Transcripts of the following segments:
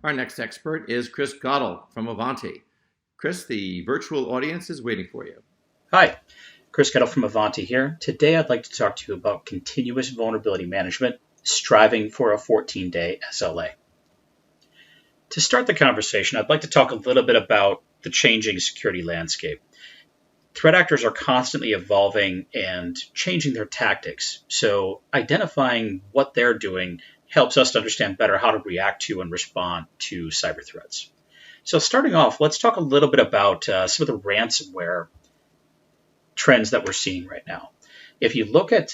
Our next expert is Chris Goettl from Ivanti. Chris, the virtual audience is waiting for you. Hi, Chris Goettl from Ivanti here. Today I'd like to talk to you about continuous vulnerability management, striving for a 14-day SLA. To start the conversation, I'd like to talk a little bit about the changing security landscape. Threat actors are constantly evolving and changing their tactics, so identifying what they're doing helps us to understand better how to react to and respond to cyber threats. So starting off, let's talk a little bit about some of the ransomware trends that we're seeing right now. If you look at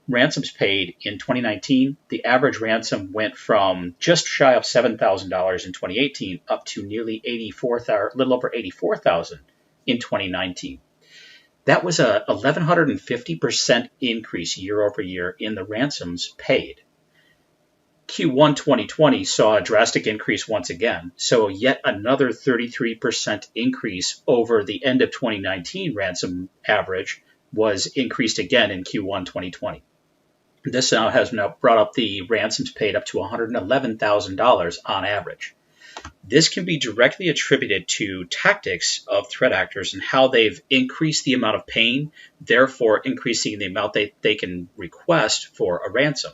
ransoms paid in 2019, the average ransom went from just shy of $7,000 in 2018 up to nearly a little over $84,000 in 2019. That was a 1,150% increase year over year in the ransoms paid. Q1 2020 saw a drastic increase once again, so yet another 33% increase over the end of 2019 ransom average was increased again in Q1 2020. This now has brought up the ransoms paid up to $111,000 on average. This can be directly attributed to tactics of threat actors and how they've increased the amount of pain, therefore increasing the amount they can request for a ransom.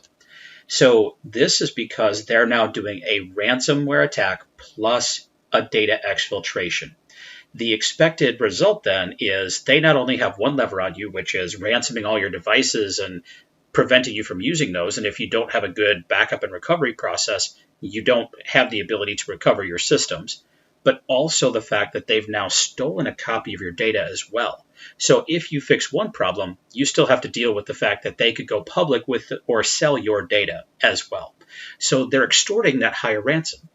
So this is because they're now doing a ransomware attack plus a data exfiltration. The expected result then is they not only have one lever on you, which is ransoming all your devices and preventing you from using those. And if you don't have a good backup and recovery process, you don't have the ability to recover your systems, but also the fact that they've now stolen a copy of your data as well. So if you fix one problem, you still have to deal with the fact that they could go public with or sell your data as well. So they're extorting that higher ransom.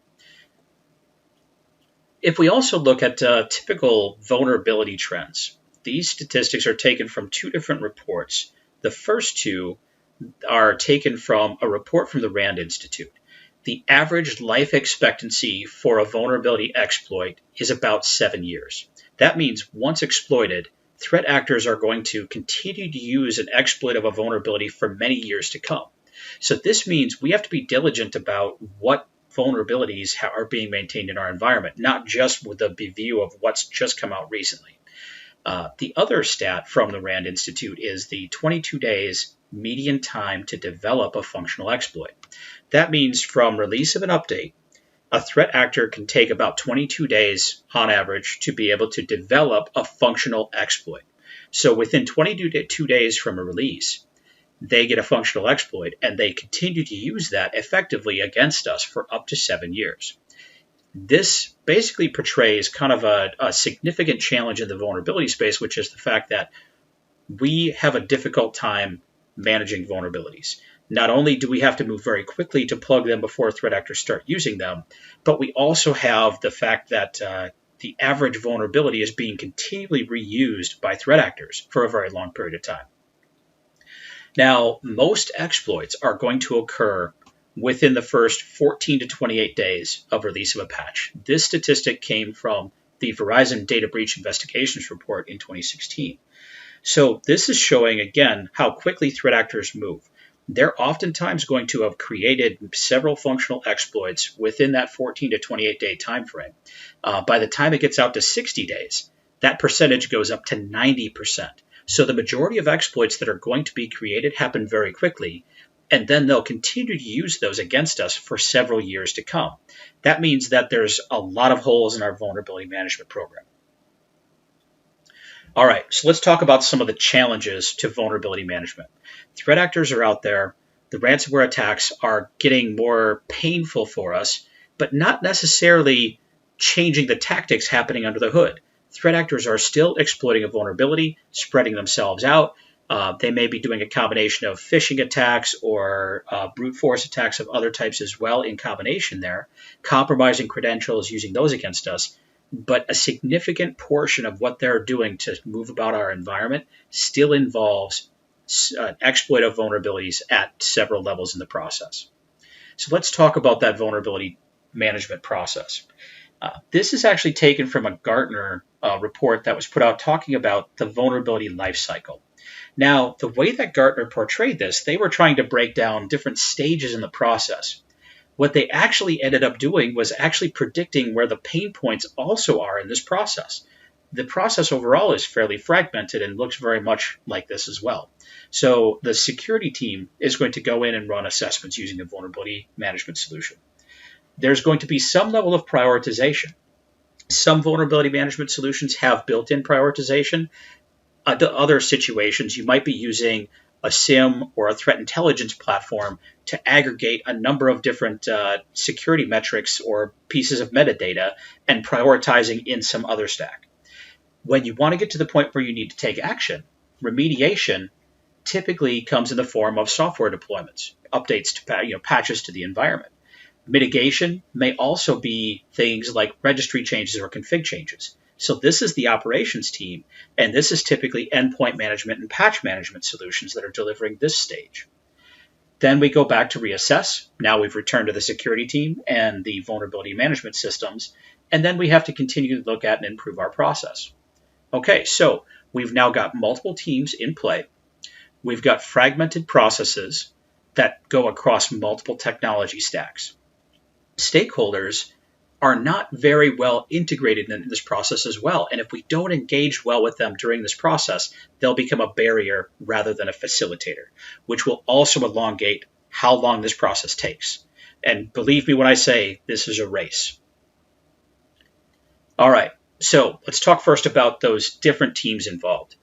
If we also look at typical vulnerability trends, these statistics are taken from two different reports. The first two are taken from a report from the RAND Institute. The average life expectancy for a vulnerability exploit is about 7 years. That means once exploited, threat actors are going to continue to use an exploit of a vulnerability for many years to come. So this means we have to be diligent about what vulnerabilities are being maintained in our environment, not just with the view of what's just come out recently. The other stat from the RAND Institute is the 22 days median time to develop a functional exploit. That means from release of an update, a threat actor can take about 22 days on average to be able to develop a functional exploit. So within 22 days from a release, they get a functional exploit and they continue to use that effectively against us for up to 7 years. This basically portrays kind of a significant challenge in the vulnerability space, which is the fact that we have a difficult time managing vulnerabilities. Not only do we have to move very quickly to plug them before threat actors start using them, but we also have the fact that the average vulnerability is being continually reused by threat actors for a very long period of time. Now, most exploits are going to occur within the first 14 to 28 days of release of a patch. This statistic came from the Verizon Data Breach Investigations report in 2016. So this is showing, again, how quickly threat actors move. They're oftentimes going to have created several functional exploits within that 14 to 28 day time frame. By the time it gets out to 60 days, that percentage goes up to 90%. So the majority of exploits that are going to be created happen very quickly, and then they'll continue to use those against us for several years to come. That means that there's a lot of holes in our vulnerability management program. All right, so let's talk about some of the challenges to vulnerability management. Threat actors are out there. The ransomware attacks are getting more painful for us, but not necessarily changing the tactics happening under the hood. Threat actors are still exploiting a vulnerability, spreading themselves out. They may be doing a combination of phishing attacks or brute force attacks of other types as well in combination there, compromising credentials, using those against us. But a significant portion of what they're doing to move about our environment still involves exploit of vulnerabilities at several levels in the process. So let's talk about that vulnerability management process. This is actually taken from a Gartner report that was put out talking about the vulnerability lifecycle. Now, the way that Gartner portrayed this, they were trying to break down different stages in the process. What they actually ended up doing was actually predicting where the pain points also are in this process. The process overall is fairly fragmented and looks very much like this as well. So the security team is going to go in and run assessments using a vulnerability management solution. There's going to be some level of prioritization. Some vulnerability management solutions have built-in prioritization. Other situations, you might be using a SIM or a threat intelligence platform to aggregate a number of different security metrics or pieces of metadata and prioritizing in some other stack. When you want to get to the point where you need to take action, remediation typically comes in the form of software deployments, updates to patches to the environment. Mitigation may also be things like registry changes or config changes. So this is the operations team, and this is typically endpoint management and patch management solutions that are delivering this stage. Then we go back to reassess. Now we've returned to the security team and the vulnerability management systems, and then we have to continue to look at and improve our process. Okay, so we've now got multiple teams in play. We've got fragmented processes that go across multiple technology stacks. Stakeholders are not very well integrated in this process as well. And if we don't engage well with them during this process, they'll become a barrier rather than a facilitator, which will also elongate how long this process takes. And believe me when I say this is a race. All right, so let's talk first about those different teams involved.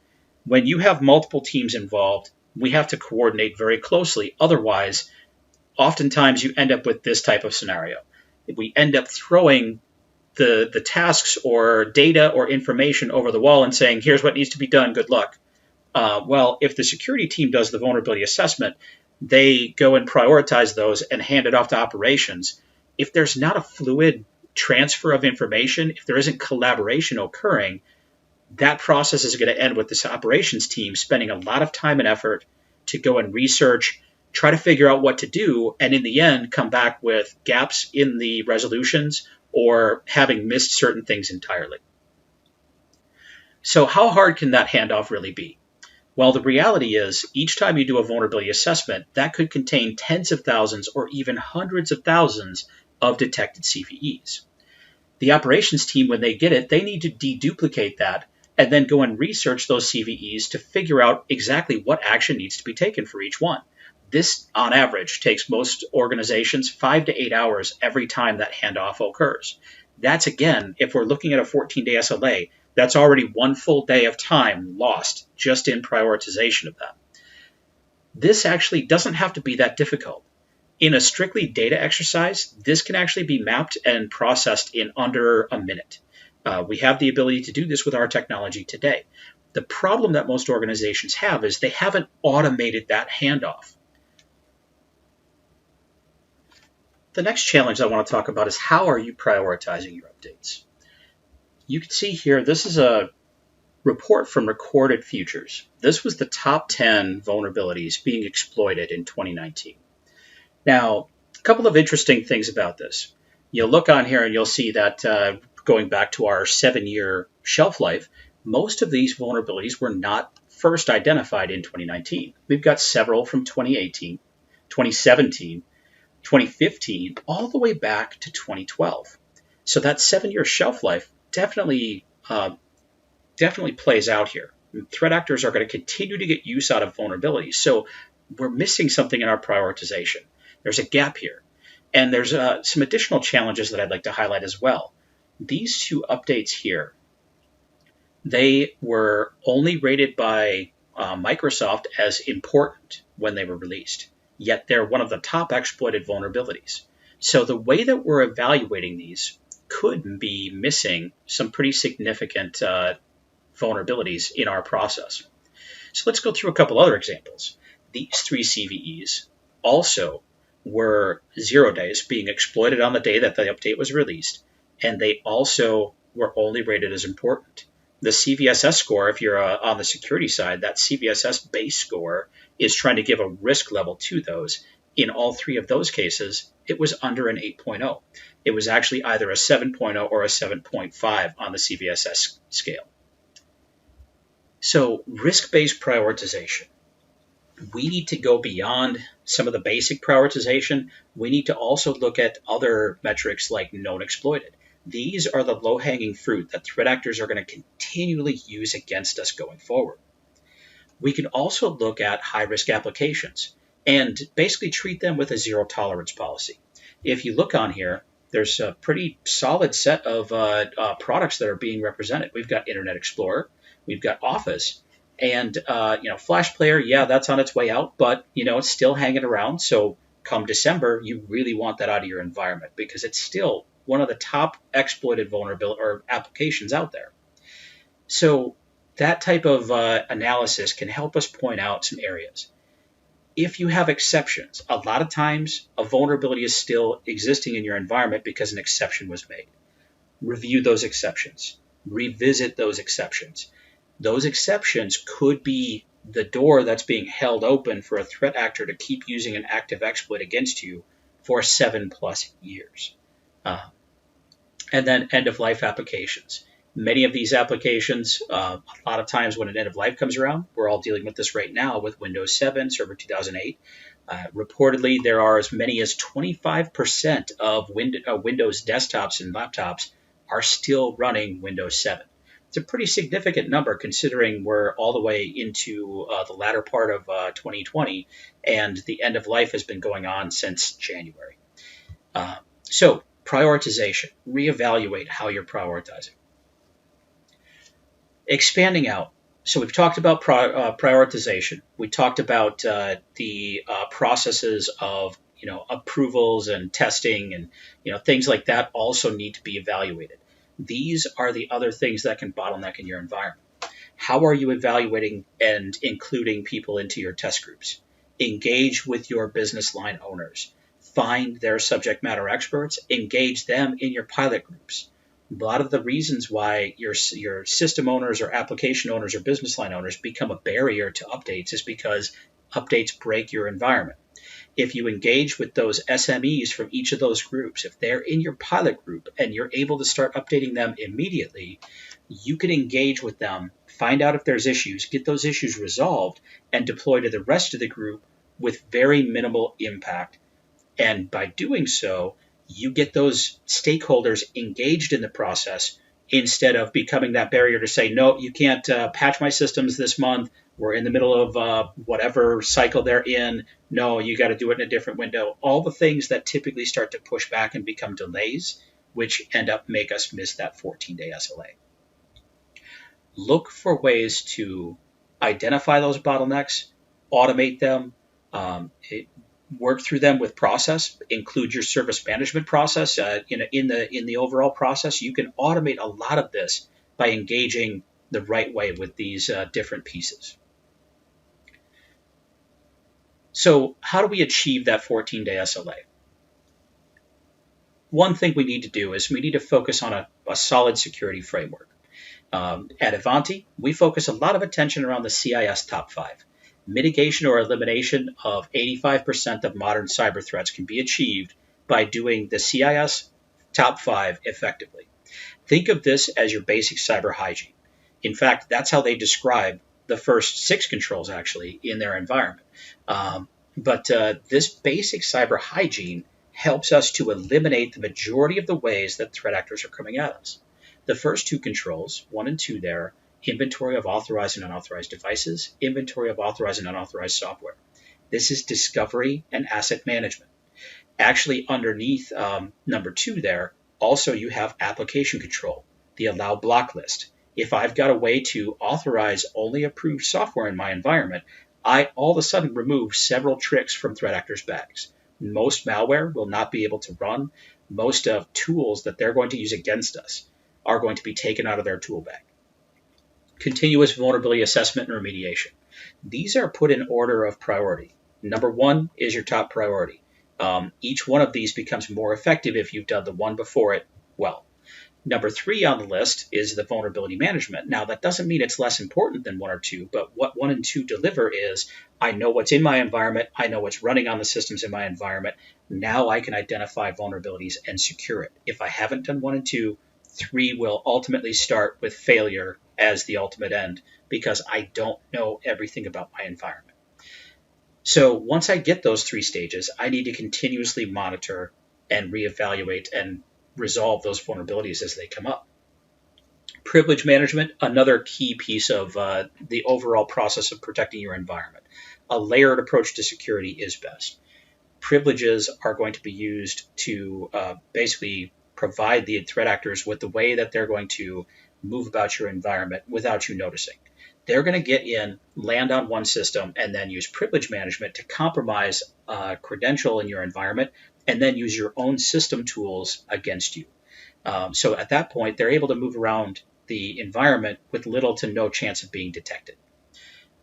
When you have multiple teams involved, we have to coordinate very closely. Otherwise, oftentimes you end up with this type of scenario. We end up throwing the tasks or data or information over the wall and saying, here's what needs to be done, good luck. Well, if the security team does the vulnerability assessment, they go and prioritize those and hand it off to operations. If there's not a fluid transfer of information, if there isn't collaboration occurring, that process is going to end with this operations team spending a lot of time and effort to go and research, try to figure out what to do, and in the end, come back with gaps in the resolutions or having missed certain things entirely. So how hard can that handoff really be? Well, the reality is each time you do a vulnerability assessment, that could contain tens of thousands or even hundreds of thousands of detected CVEs. The operations team, when they get it, they need to deduplicate that and then go and research those CVEs to figure out exactly what action needs to be taken for each one. This, on average, takes most organizations 5 to 8 hours every time that handoff occurs. That's, again, if we're looking at a 14-day SLA, that's already one full day of time lost just in prioritization of that. This actually doesn't have to be that difficult. In a strictly data exercise, this can actually be mapped and processed in under a minute. We have the ability to do this with our technology today. The problem that most organizations have is they haven't automated that handoff. The next challenge I want to talk about is how are you prioritizing your updates? You can see here, this is a report from Recorded Futures. This was the top 10 vulnerabilities being exploited in 2019. Now, a couple of interesting things about this. You'll look on here and you'll see that going back to our 7-year shelf life, most of these vulnerabilities were not first identified in 2019. We've got several from 2018, 2017, 2015, all the way back to 2012. So that 7-year shelf life definitely plays out here. Threat actors are going to continue to get use out of vulnerabilities. So we're missing something in our prioritization. There's a gap here. And there's some additional challenges that I'd like to highlight as well. These two updates here, they were only rated by Microsoft as important when they were released. Yet they're one of the top exploited vulnerabilities. So the way that we're evaluating these could be missing some pretty significant vulnerabilities in our process. So let's go through a couple other examples. These 3 CVEs also were 0 days being exploited on the day that the update was released, and they also were only rated as important. The CVSS score, if you're on the security side, that CVSS base score is trying to give a risk level to those. In all 3 of those cases, it was under an 8.0. It was actually either a 7.0 or a 7.5 on the CVSS scale. So risk-based prioritization. we need to go beyond some of the basic prioritization. We need to also look at other metrics like known exploited. These are the low-hanging fruit that threat actors are going to continually use against us going forward. We can also look at high-risk applications and basically treat them with a zero tolerance policy. If you look on here, there's a pretty solid set of products that are being represented. We've got Internet Explorer, we've got Office, and Flash Player. Yeah, that's on its way out, but it's still hanging around. So come December, you really want that out of your environment because it's still one of the top exploited vulnerability or applications out there. So that type of analysis can help us point out some areas. If you have exceptions, a lot of times a vulnerability is still existing in your environment because an exception was made. Review those exceptions. Revisit those exceptions. Those exceptions could be the door that's being held open for a threat actor to keep using an active exploit against you for 7+ years. And then end-of-life applications. Many of these applications, a lot of times when an end of life comes around, we're all dealing with this right now with Windows 7, Server 2008. Reportedly, there are as many as 25% of Windows desktops and laptops are still running Windows 7. It's a pretty significant number considering we're all the way into the latter part of 2020, and the end of life has been going on since January. So prioritization, reevaluate how you're prioritizing. Expanding out. So we've talked about prioritization. We talked about the processes of approvals and testing and things like that also need to be evaluated. These are the other things that can bottleneck in your environment. How are you evaluating and including people into your test groups? Engage with your business line owners. Find their subject matter experts. Engage them in your pilot groups. A lot of the reasons why your system owners or application owners or business line owners become a barrier to updates is because updates break your environment. If you engage with those SMEs from each of those groups, if they're in your pilot group and you're able to start updating them immediately, you can engage with them, find out if there's issues, get those issues resolved, and deploy to the rest of the group with very minimal impact. And by doing so, you get those stakeholders engaged in the process instead of becoming that barrier to say, no, you can't patch my systems this month. We're in the middle of whatever cycle they're in. No, you got to do it in a different window. All the things that typically start to push back and become delays, which end up make us miss that 14-day SLA. Look for ways to identify those bottlenecks, automate them, work through them with process, include your service management process in the overall process. You can automate a lot of this by engaging the right way with these different pieces. So how do we achieve that 14-day SLA? One thing we need to do is we need to focus on a solid security framework. At Ivanti, we focus a lot of attention around the CIS top 5. Mitigation or elimination of 85% of modern cyber threats can be achieved by doing the CIS top 5 effectively. Think of this as your basic cyber hygiene. In fact, that's how they describe the first 6 controls actually in their environment. But this basic cyber hygiene helps us to eliminate the majority of the ways that threat actors are coming at us. The first 2 controls, 1 and 2 there, inventory of authorized and unauthorized devices, inventory of authorized and unauthorized software. This is discovery and asset management. Actually, underneath number 2 there, also you have application control, the allow block list. If I've got a way to authorize only approved software in my environment, I all of a sudden remove several tricks from threat actors' bags. Most malware will not be able to run. Most of tools that they're going to use against us are going to be taken out of their tool bag. Continuous vulnerability assessment and remediation. These are put in order of priority. Number 1 is your top priority. Each one of these becomes more effective if you've done the one before it well. Number 3 on the list is the vulnerability management. Now, that doesn't mean it's less important than 1 or 2, but what 1 and 2 deliver is I know what's in my environment. I know what's running on the systems in my environment. Now I can identify vulnerabilities and secure it. If I haven't done 1 and 2, 3 will ultimately start with failure as the ultimate end because I don't know everything about my environment. So once I get those three stages, I need to continuously monitor and reevaluate and resolve those vulnerabilities as they come up. Privilege management, another key piece of the overall process of protecting your environment. A layered approach to security is best. Privileges are going to be used to basically provide the threat actors with the way that they're going to move about your environment without you noticing. They're going to get in, land on one system, and then use privilege management to compromise a credential in your environment, and then use your own system tools against you. So at that point, they're able to move around the environment with little to no chance of being detected.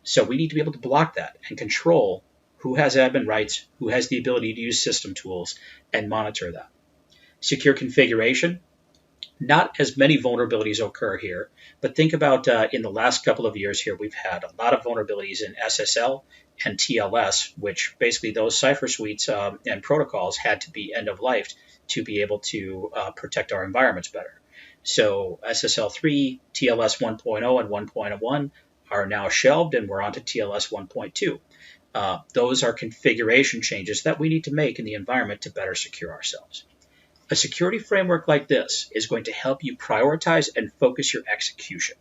So we need to be able to block that and control who has admin rights, who has the ability to use system tools, and monitor that. Secure configuration. Not as many vulnerabilities occur here, but think about in the last couple of years here, we've had a lot of vulnerabilities in SSL and TLS, which basically those cipher suites and protocols had to be end of life to be able to protect our environments better. So SSL 3, TLS 1.0, and 1.1 are now shelved, and we're on to TLS 1.2. Those are configuration changes that we need to make in the environment to better secure ourselves. A security framework like this is going to help you prioritize and focus your execution.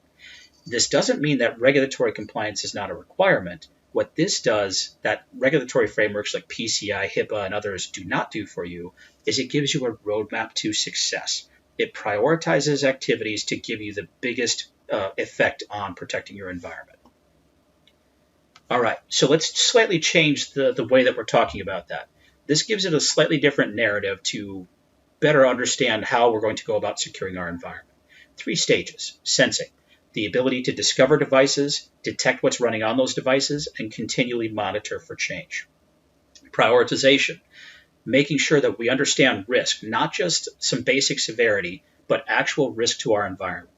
This doesn't mean that regulatory compliance is not a requirement. What this does, that regulatory frameworks like PCI, HIPAA, and others do not do for you, is it gives you a roadmap to success. It prioritizes activities to give you the biggest effect on protecting your environment. All right, so let's slightly change the way that we're talking about that. This gives it a slightly different narrative to better understand how we're going to go about securing our environment. 3 stages: sensing, the ability to discover devices, detect what's running on those devices, and continually monitor for change. Prioritization, making sure that we understand risk, not just some basic severity, but actual risk to our environment.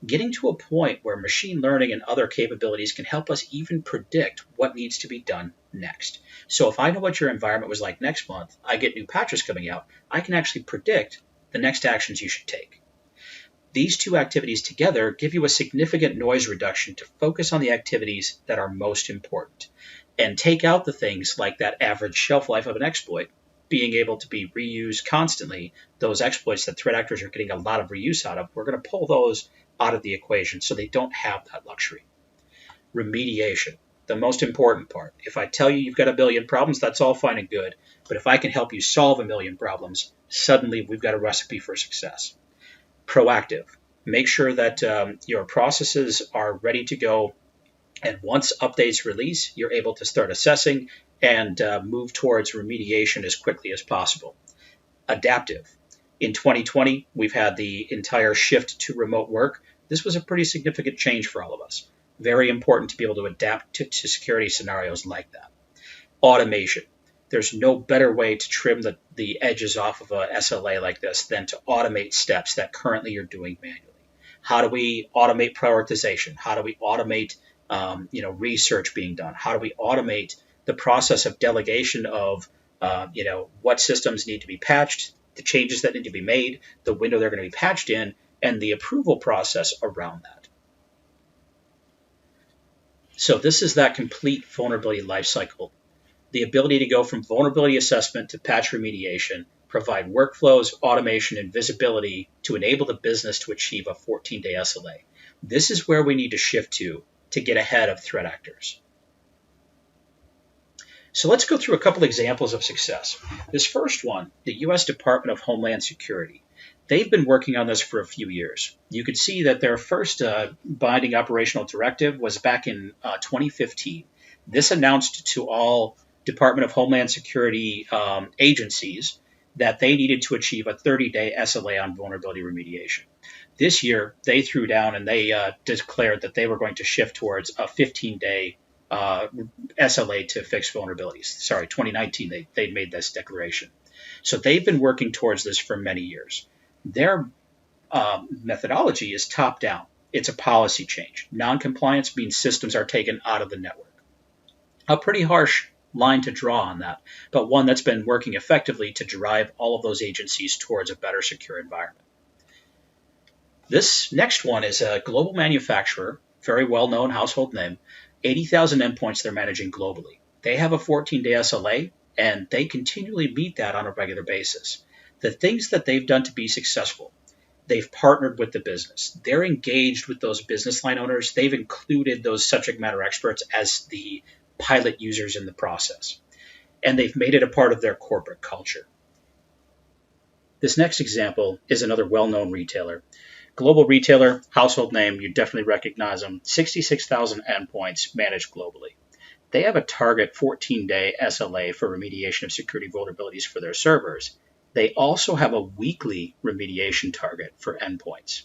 Getting to a point where machine learning and other capabilities can help us even predict what needs to be done next. So if I know what your environment was like next month, I get new patches coming out, I can actually predict the next actions you should take. These 2 activities together give you a significant noise reduction to focus on the activities that are most important and take out the things like that average shelf life of an exploit, being able to be reused constantly. Those exploits that threat actors are getting a lot of reuse out of, we're going to pull those out of the equation so they don't have that luxury. Remediation, the most important part. If I tell you you've got a billion problems, that's all fine and good. But if I can help you solve a million problems, suddenly we've got a recipe for success. Proactive, make sure that your processes are ready to go. And once updates release, you're able to start assessing and move towards remediation as quickly as possible. Adaptive. In 2020, we've had the entire shift to remote work. This was a pretty significant change for all of us. Very important to be able to adapt to security scenarios like that. Automation. There's no better way to trim the edges off of a SLA like this than to automate steps that currently you're doing manually. How do we automate prioritization? How do we automate research being done? How do we automate the process of delegation of what systems need to be patched, the changes that need to be made, the window they're going to be patched in, and the approval process around that. So this is that complete vulnerability lifecycle. The ability to go from vulnerability assessment to patch remediation, provide workflows, automation, and visibility to enable the business to achieve a 14-day SLA. This is where we need to shift to get ahead of threat actors. So let's go through a couple examples of success. This first one, the U.S. Department of Homeland Security. They've been working on this for a few years. You could see that their first binding operational directive was back in 2015. This announced to all Department of Homeland Security agencies that they needed to achieve a 30-day SLA on vulnerability remediation. This year, they threw down and they declared that they were going to shift towards a 15-day SLA to fix vulnerabilities. Sorry, 2019, they made this declaration. So they've been working towards this for many years. Their methodology is top-down. It's a policy change. Non-compliance means systems are taken out of the network. A pretty harsh line to draw on that, but one that's been working effectively to drive all of those agencies towards a better secure environment. This next one is a global manufacturer, very well-known household name, 80,000 endpoints they're managing globally. They have a 14-day SLA, and they continually meet that on a regular basis. The things that they've done to be successful: they've partnered with the business. They're engaged with those business line owners. They've included those subject matter experts as the pilot users in the process. And they've made it a part of their corporate culture. This next example is another well-known retailer. Global retailer, household name, you definitely recognize them. 66,000 endpoints managed globally. They have a target 14-day SLA for remediation of security vulnerabilities for their servers. They also have a weekly remediation target for endpoints.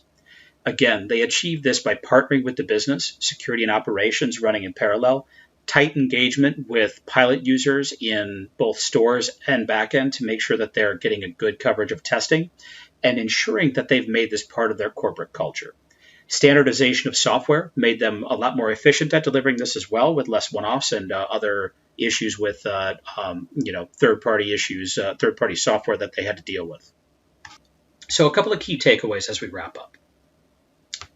Again, they achieve this by partnering with the business, security and operations running in parallel, tight engagement with pilot users in both stores and backend to make sure that they're getting a good coverage of testing, and ensuring that they've made this part of their corporate culture. Standardization of software made them a lot more efficient at delivering this as well, with less one-offs and other issues with third-party issues, third-party software that they had to deal with. So a couple of key takeaways as we wrap up.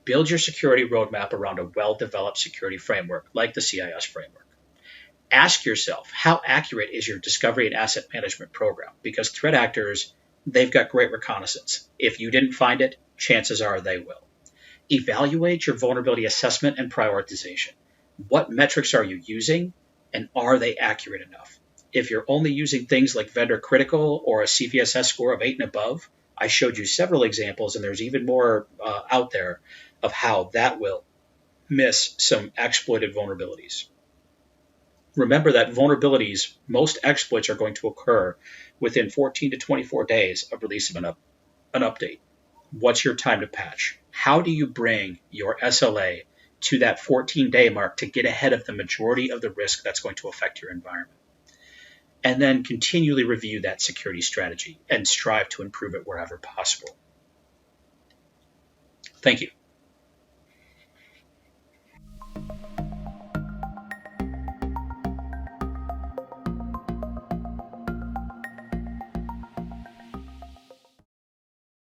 Build your security roadmap around a well-developed security framework like the CIS framework. Ask yourself, how accurate is your discovery and asset management program? Because threat actors, they've got great reconnaissance. If you didn't find it, chances are they will. Evaluate your vulnerability assessment and prioritization. What metrics are you using, and are they accurate enough? If you're only using things like vendor critical or a CVSS score of 8 and above, I showed you several examples, and there's even more out there of how that will miss some exploited vulnerabilities. Remember that vulnerabilities, most exploits are going to occur within 14 to 24 days of release of an update. What's your time to patch? How do you bring your SLA to that 14-day mark to get ahead of the majority of the risk that's going to affect your environment? And then continually review that security strategy and strive to improve it wherever possible. Thank you.